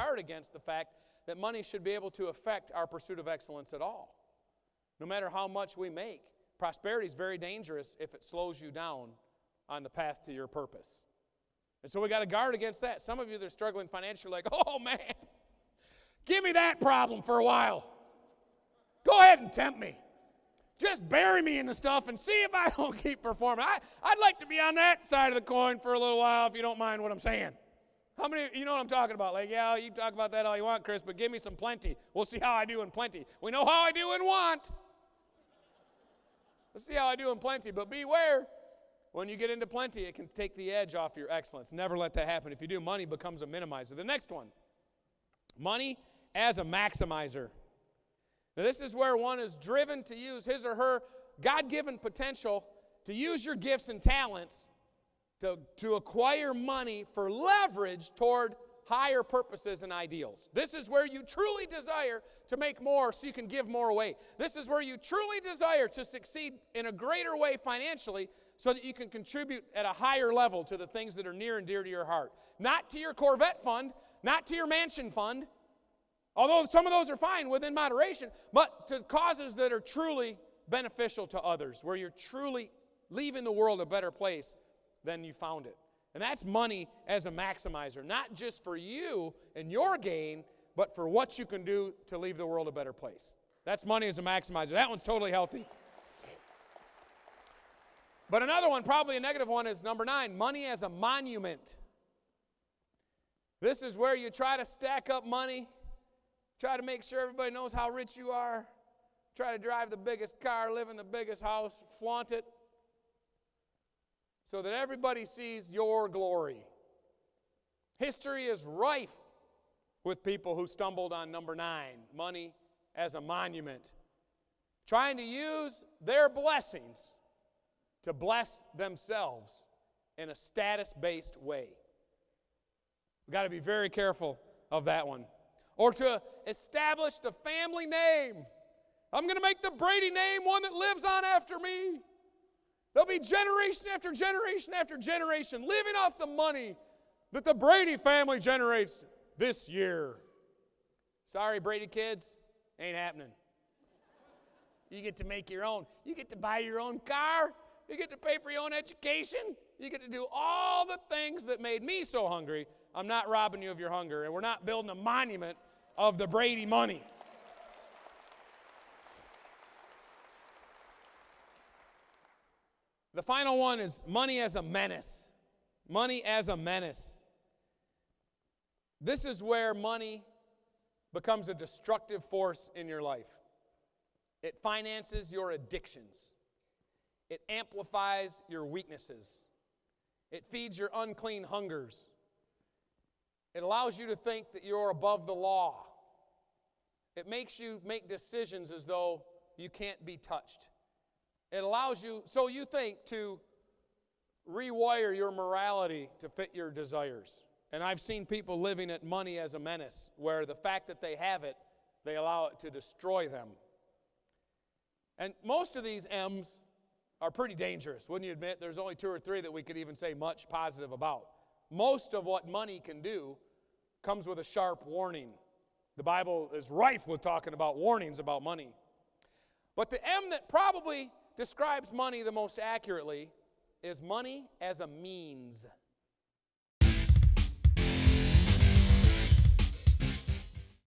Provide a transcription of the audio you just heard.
guard against the fact that money should be able to affect our pursuit of excellence at all. No matter how much we make, prosperity is very dangerous if it slows you down on the path to your purpose. And so we got to guard against that. Some of you that are struggling financially are like, oh man, give me that problem for a while. Go ahead and tempt me. Just bury me in the stuff and see if I don't keep performing. I'd like to be on that side of the coin for a little while if you don't mind what I'm saying. How many, you know what I'm talking about? Like, yeah, you talk about that all you want, Chris, but give me some plenty. We'll see how I do in plenty. We know how I do in want. Let's see how I do in plenty. But beware, when you get into plenty, it can take the edge off your excellence. Never let that happen. If you do, money becomes a minimizer. The next one, money as a maximizer. Now, this is where one is driven to use his or her God-given potential to use your gifts and talents to acquire money for leverage toward higher purposes and ideals. This is where you truly desire to make more so you can give more away. This is where you truly desire to succeed in a greater way financially so that you can contribute at a higher level to the things that are near and dear to your heart. Not to your Corvette fund, not to your mansion fund, although some of those are fine within moderation, but to causes that are truly beneficial to others, where you're truly leaving the world a better place than you found it. And that's money as a maximizer, not just for you and your gain, but for what you can do to leave the world a better place. That's money as a maximizer. That one's totally healthy. But another one, probably a negative one, is number 9, money as a monument. This is where you try to stack up money, try to make sure everybody knows how rich you are, try to drive the biggest car, live in the biggest house, flaunt it, so that everybody sees your glory. History is rife with people who stumbled on number 9, money as a monument, trying to use their blessings to bless themselves in a status-based way. We've got to be very careful of that one. Or to establish the family name. I'm going to make the Brady name one that lives on after me. There'll be generation after generation after generation living off the money that the Brady family generates this year. Sorry, Brady kids, ain't happening. You get to make your own. You get to buy your own car. You get to pay for your own education. You get to do all the things that made me so hungry. I'm not robbing you of your hunger, and we're not building a monument of the Brady money. The final one is money as a menace. Money as a menace. This is where money becomes a destructive force in your life. It finances your addictions. It amplifies your weaknesses. It feeds your unclean hungers. It allows you to think that you're above the law. It makes you make decisions as though you can't be touched. It allows you, so you think, to rewire your morality to fit your desires. And I've seen people living at money as a menace, where the fact that they have it, they allow it to destroy them. And most of these M's are pretty dangerous, wouldn't you admit? There's only 2 or 3 that we could even say much positive about. Most of what money can do comes with a sharp warning. The Bible is rife with talking about warnings about money. But the M that probably describes money the most accurately is money as a means.